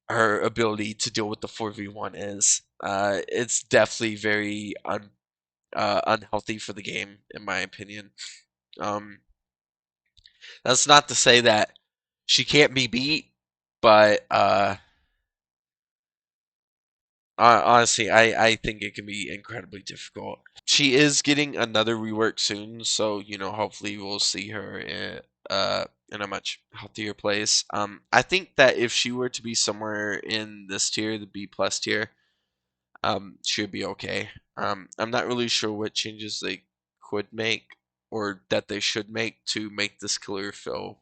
her ability to deal with the 4v1 is. It's definitely very unhealthy for the game, in my opinion. Um, that's not to say that she can't be beat, but honestly, I think it can be incredibly difficult. She is getting another rework soon, so hopefully we'll see her in a much healthier place. I think that if she were to be somewhere in this tier, the B plus tier, she would be okay. I'm not really sure what changes they could make or that they should make to make this killer feel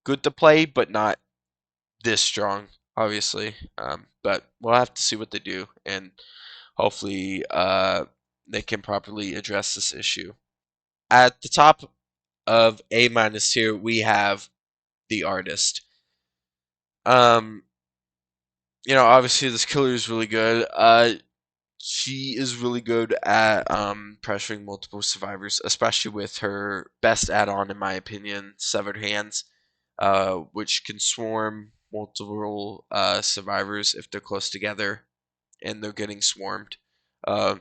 good to play, but not this strong, obviously. But we'll have to see what they do, and hopefully, they can properly address this issue. At the top of A minus tier, we have the artist. Um, obviously this killer is really good. She is really good at pressuring multiple survivors, especially with her best add-on, in my opinion, Severed Hands, which can swarm multiple survivors if they're close together and they're getting swarmed. Uh,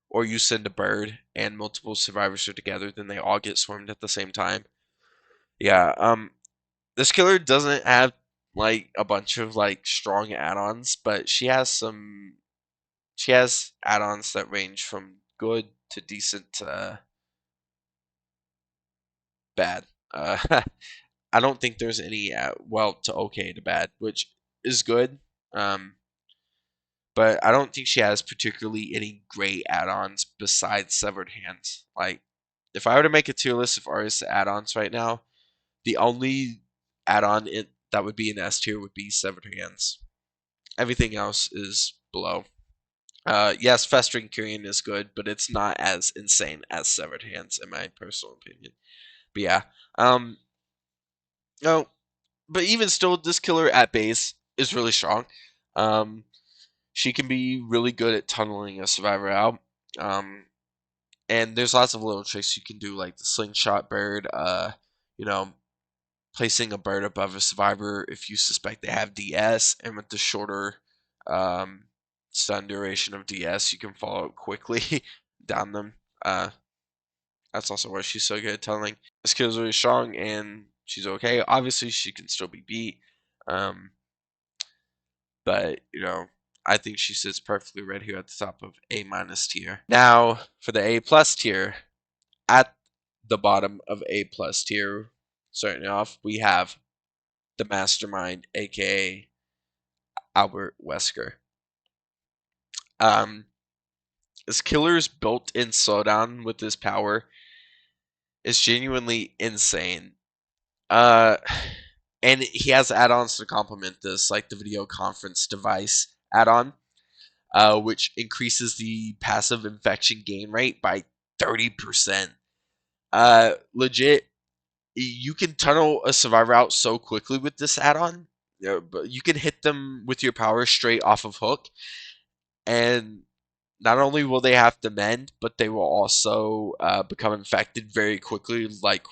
or you send a bird and multiple survivors are together, then they all get swarmed at the same time. Yeah, this killer doesn't have like a bunch of like strong add-ons, but she has add-ons that range from good to decent to bad. I don't think there's any well to okay to bad, which is good. Um, but I don't think she has particularly any great add-ons besides Severed Hands. Like, if I were to make a tier list of artists add-ons right now, the only add-on that would be an S tier would be Severed Hands. Everything else is below. Yes, Festering Kyrian is good, but it's not as insane as Severed Hands, in my personal opinion. But yeah, no, but even still, this killer at base is really strong. Um, she can be really good at tunneling a survivor out. Um, and there's lots of little tricks you can do, like the slingshot bird. You know, placing a bird above a survivor if you suspect they have DS, and with the shorter um, stun duration of DS, you can follow up quickly down them. That's also why she's so good at tunneling. This kid is really strong, and she's okay. Obviously, she can still be beat, um, but I think she sits perfectly right here at the top of A minus tier. Now, for the A plus tier, at the bottom of A plus tier, starting off, we have the Mastermind, aka Albert Wesker. Um, this killer's built-in slowdown with his power is genuinely insane. Uh, and he has add-ons to complement this, like the video conference device add-on, which increases the passive infection gain rate by 30%. Legit, you can tunnel a survivor out so quickly with this add-on. But you can hit them with your power straight off of hook, and not only will they have to mend, but they will also become infected very quickly, like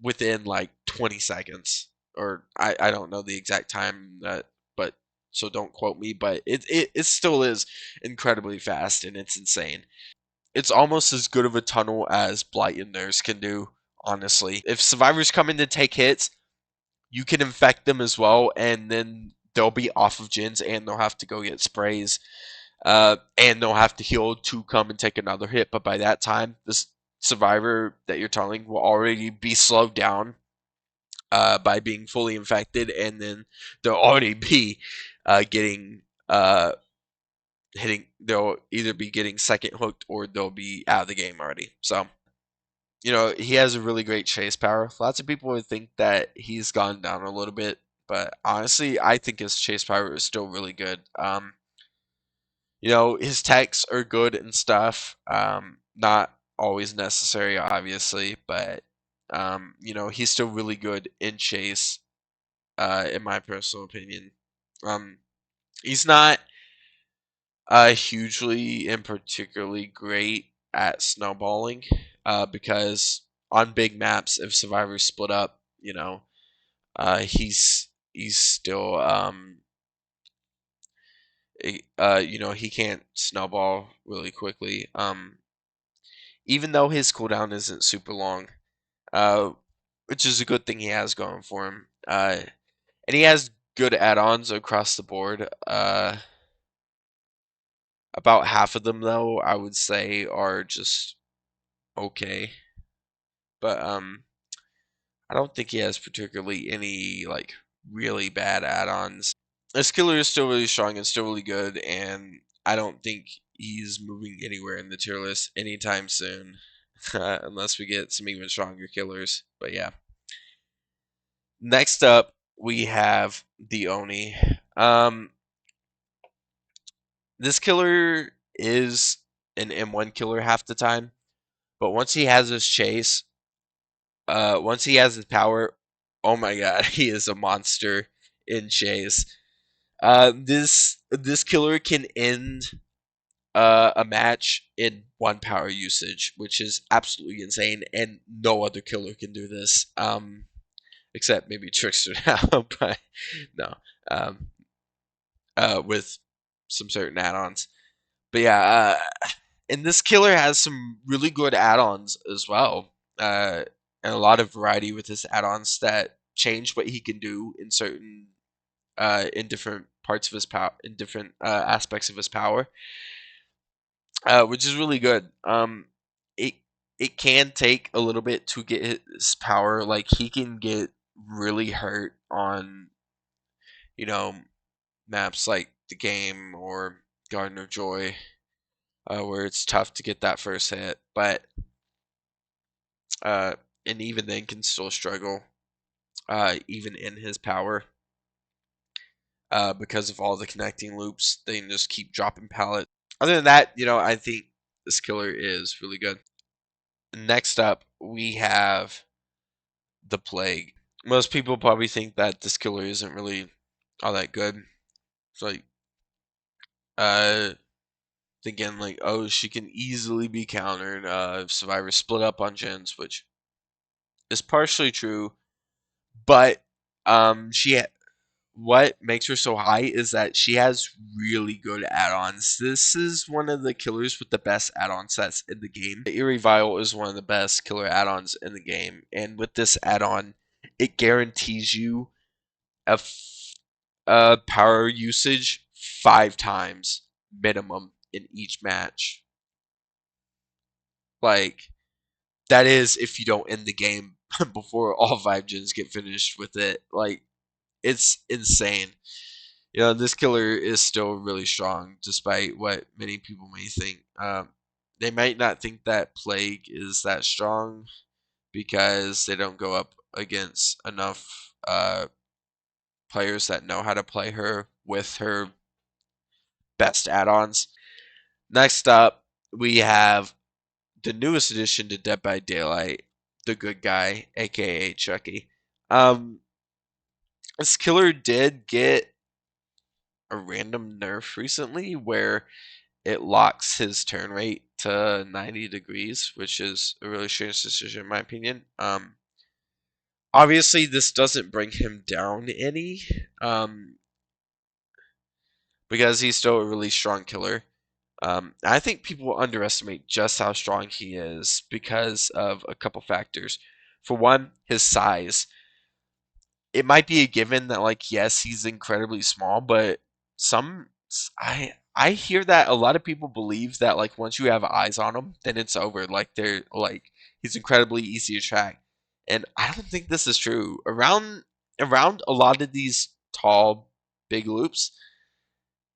within like 20 seconds. Or I don't know the exact time that, but so don't quote me. But it still is incredibly fast, and it's insane. It's almost as good of a tunnel as Blight and theirs can do. Honestly, if survivors come in to take hits, you can infect them as well, and then they'll be off of gens and they'll have to go get sprays. And they'll have to heal to come and take another hit. But by that time, this survivor that you're tunneling will already be slowed down by being fully infected, and then they'll already be getting hitting. They'll either be getting second hooked or they'll be out of the game already. So he has a really great chase power. Lots of people would think that he's gone down a little bit, but honestly, I think his chase power is still really good. His techs are good and stuff. Not always necessary, obviously, but he's still really good in chase, in my personal opinion. Um, he's not hugely and particularly great at snowballing, because on big maps, if survivors split up, he's still he can't snowball really quickly. Even though his cooldown isn't super long, uh, which is a good thing he has going for him. And he has good add-ons across the board. About half of them, though, I would say are just okay. But I don't think he has particularly any like really bad add-ons. This killer is still really strong and still really good, and I don't think he's moving anywhere in the tier list anytime soon, unless we get some even stronger killers. But yeah. Next up, we have the Oni. This killer is an M1 killer half the time, but once he has his chase, once he has his power, oh my god, he is a monster in chase. This killer can end a match in one power usage, which is absolutely insane, and no other killer can do this. Except maybe Trickster now, but no. Um, with some certain add-ons. But yeah, and this killer has some really good add-ons as well, and a lot of variety with his add-ons that change what he can do in certain, in different parts of his power, in different aspects of his power, which is really good. It it can take a little bit to get his power. Like he can get really hurt on, you know, maps like the game or Garden of Joy, where it's tough to get that first hit. But uh, and even then can still struggle, even in his power, because of all the connecting loops. They can just keep dropping pallets. Other than that, I think this killer is really good. Next up, we have the Plague. Most people probably think that this killer isn't really all that good. It's like, uh, thinking like, oh, she can easily be countered if survivors split up on gens, which is partially true, but she what makes her so high is that she has really good add-ons. This is one of the killers with the best add-on sets in the game. The Eerie Vial is one of the best killer add-ons in the game, and with this add-on, it guarantees you a power usage 5 times minimum in each match. Like, that is if you don't end the game before all 5 gens get finished with it. Like, it's insane. This killer is still really strong, despite what many people may think. They might not think that Plague is that strong because they don't go up against enough players that know how to play her with her best add-ons. Next up, we have the newest addition to Dead by Daylight, the good guy, aka Chucky. This killer did get a random nerf recently where it locks his turn rate to 90 degrees, which is a really strange decision in my opinion. Obviously, this doesn't bring him down any, because he's still a really strong killer. I think people underestimate just how strong he is because of a couple factors. For one, his size. It might be a given that, like, yes, he's incredibly small, but some I hear that a lot of people believe that, like, once you have eyes on him, then it's over. Like, they're like he's incredibly easy to track, and I don't think this is true. Around a lot of these tall, big loops,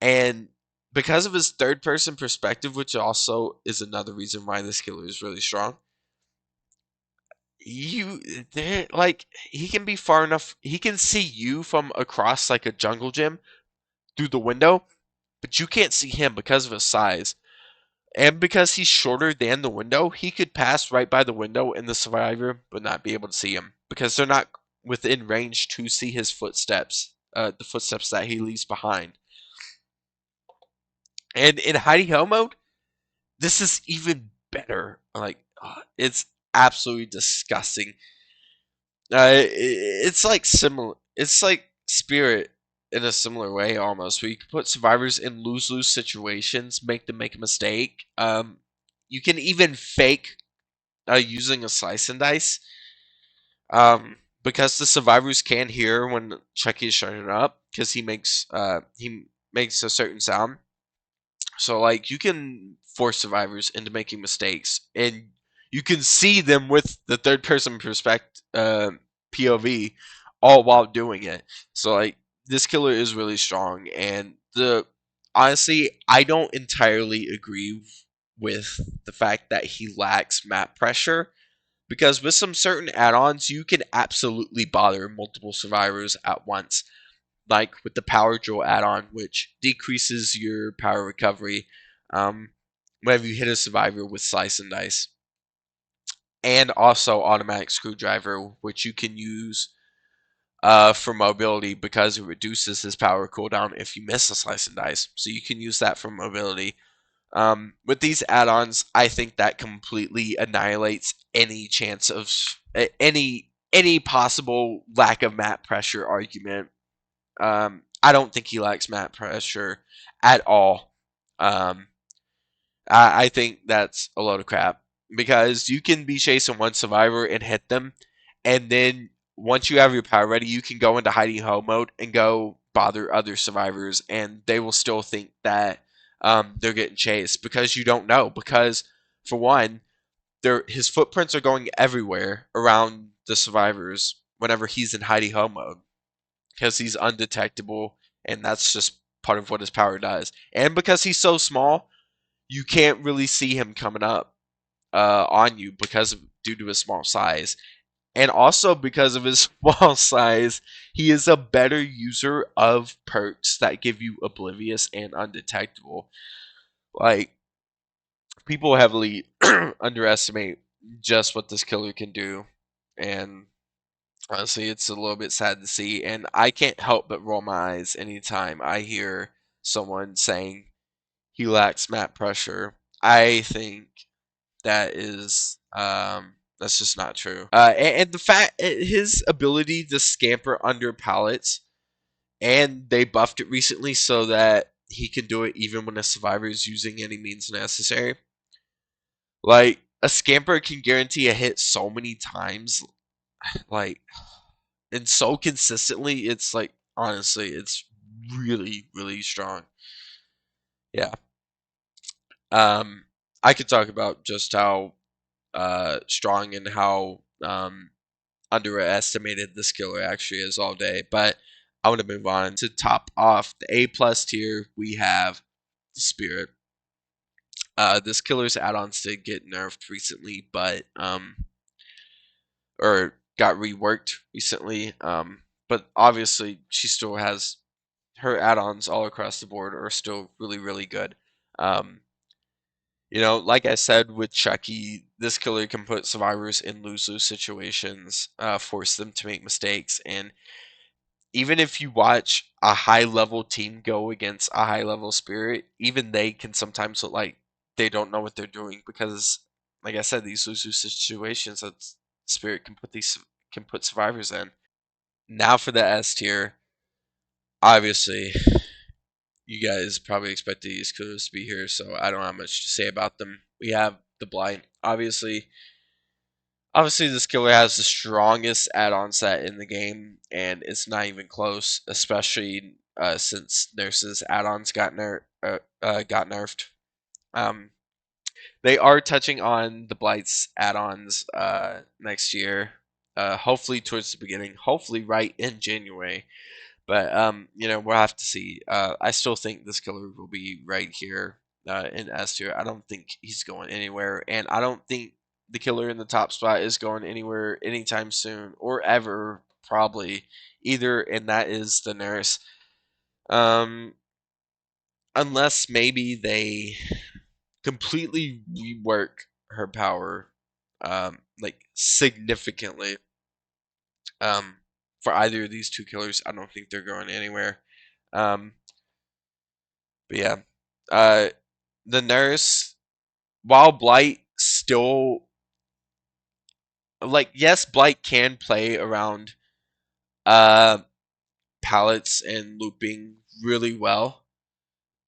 and because of his third person perspective, which also is another reason why this killer is really strong, like, he can be far enough, he can see you from across like a jungle gym through the window, but you can't see him because of his size. And because he's shorter than the window, he could pass right by the window and the survivor would not be able to see him because they're not within range to see his footsteps, the footsteps that he leaves behind. And in hidey ho mode, this is even better. Like, it's absolutely disgusting. It's like similar. It's like Spirit in a similar way, almost. Where you can put survivors in lose-lose situations, make them make a mistake. You can even fake using a slice and dice. Because the survivors can hear when Chucky is showing up, because he makes a certain sound. So, like, you can force survivors into making mistakes, and you can see them with the third person POV, all while doing it. So like this killer is really strong, and the honestly, I don't entirely agree with the fact that he lacks map pressure, because with some certain add-ons you can absolutely bother multiple survivors at once, like with the power drill add-on, which decreases your power recovery whenever you hit a survivor with slice and dice, and also automatic screwdriver, which you can use for mobility because it reduces his power cooldown if you miss a slice and dice. So you can use that for mobility. With these add-ons, I think that completely annihilates any chance of any possible lack of map pressure argument. I don't think he lacks map pressure at all. Um, I think that's a load of crap, because you can be chasing one survivor and hit them, and then once you have your power ready, you can go into hiding ho mode and go bother other survivors, and they will still think that they're getting chased, because you don't know. Because for one, his footprints are going everywhere around the survivors whenever he's in hidey ho mode, because he's undetectable, and that's just part of what his power does. And because he's so small, you can't really see him coming up on you due to his small size. And also because of his small size, he is a better user of perks that give you oblivious and undetectable. Like, people heavily underestimate just what this killer can do, and honestly, it's a little bit sad to see. And I can't help but roll my eyes anytime I hear someone saying he lacks map pressure. I think that's just not true. And the fact, his ability to scamper under pallets, and they buffed it recently so that he can do it even when a survivor is using any means necessary. Like, a scamper can guarantee a hit so many times, like, and so consistently. It's like, honestly, it's really, really strong. Yeah. I could talk about just how strong and how underestimated this killer actually is all day, but I want to move on to top off the A plus tier. We have the Spirit. This killer's add-ons did get nerfed recently, but or got reworked recently. But obviously she still has her add-ons all across the board are still really, really good. Um, like I said with Chucky, this killer can put survivors in lose-lose situations, force them to make mistakes, and even if you watch a high-level team go against a high-level Spirit, even they can sometimes look like they don't know what they're doing, because, like I said, these lose-lose situations that Spirit can put survivors in. Now for the S tier, obviously, you guys probably expected these killers to be here, so I don't have much to say about them. We have the Blight. Obviously, this killer has the strongest add-on set in the game, and it's not even close. Especially since Nurse's add-ons got nerfed. Um, they are touching on the Blight's add-ons next year. Hopefully towards the beginning. Hopefully right in January. But we'll have to see. I still think this killer will be right here in S tier. I don't think he's going anywhere, and I don't think the killer in the top spot is going anywhere anytime soon or ever, probably either. And that is the Nurse. Unless maybe they completely rework her power, like significantly. For either of these two killers, I don't think they're going anywhere. Um, but yeah, uh, the Nurse, while Blight still, like, yes, Blight can play around uh pallets and looping really well.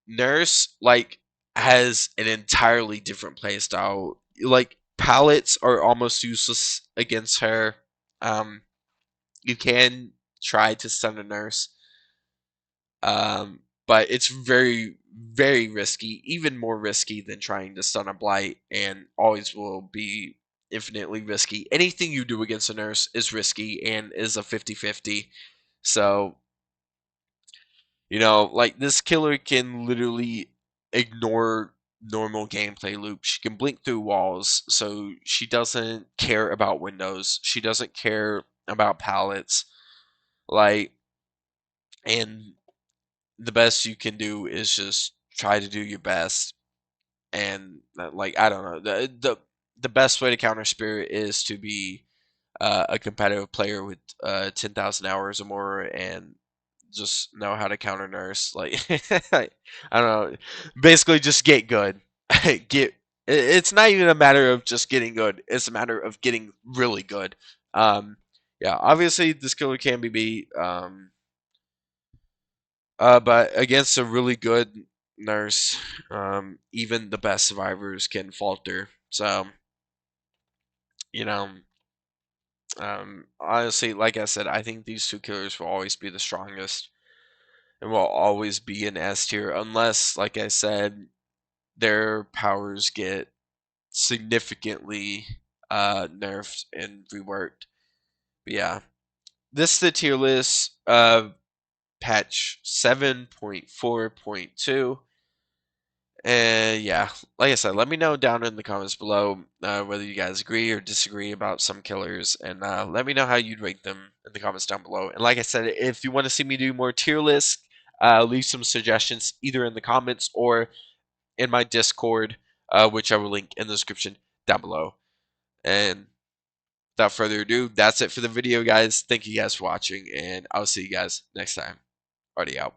Nurse, like, has an entirely different play style. Like, pallets are almost useless against her. You can try to stun a Nurse, but it's very, very risky, even more risky than trying to stun a Blight, and always will be infinitely risky. Anything you do against a nurse is risky and is a 50-50. So, like this killer can literally ignore normal gameplay loops. She can blink through walls, so she doesn't care about windows. She doesn't care about pallets. Like, and the best you can do is just try to do your best. And like, I don't know, the best way to counter spirit is to be a competitive player with 10,000 hours or more and just know how to counter nurse. Like, I don't know, basically just get good. It's not even a matter of just getting good, it's a matter of getting really good. Yeah, obviously this killer can be beat, but against a really good nurse, even the best survivors can falter. So, you know, honestly, like I said, I think these two killers will always be the strongest and will always be in S tier, unless, like I said, their powers get significantly nerfed and reworked. But yeah, this is the tier list of patch 7.4.2. And yeah, like I said, let me know down in the comments below whether you guys agree or disagree about some killers, and let me know how you'd rate them in the comments down below. And like I said, if you want to see me do more tier lists, leave some suggestions either in the comments or in my Discord, which I will link in the description down below. And without further ado, that's it for the video, guys. Thank you guys for watching, and I'll see you guys next time. Already out.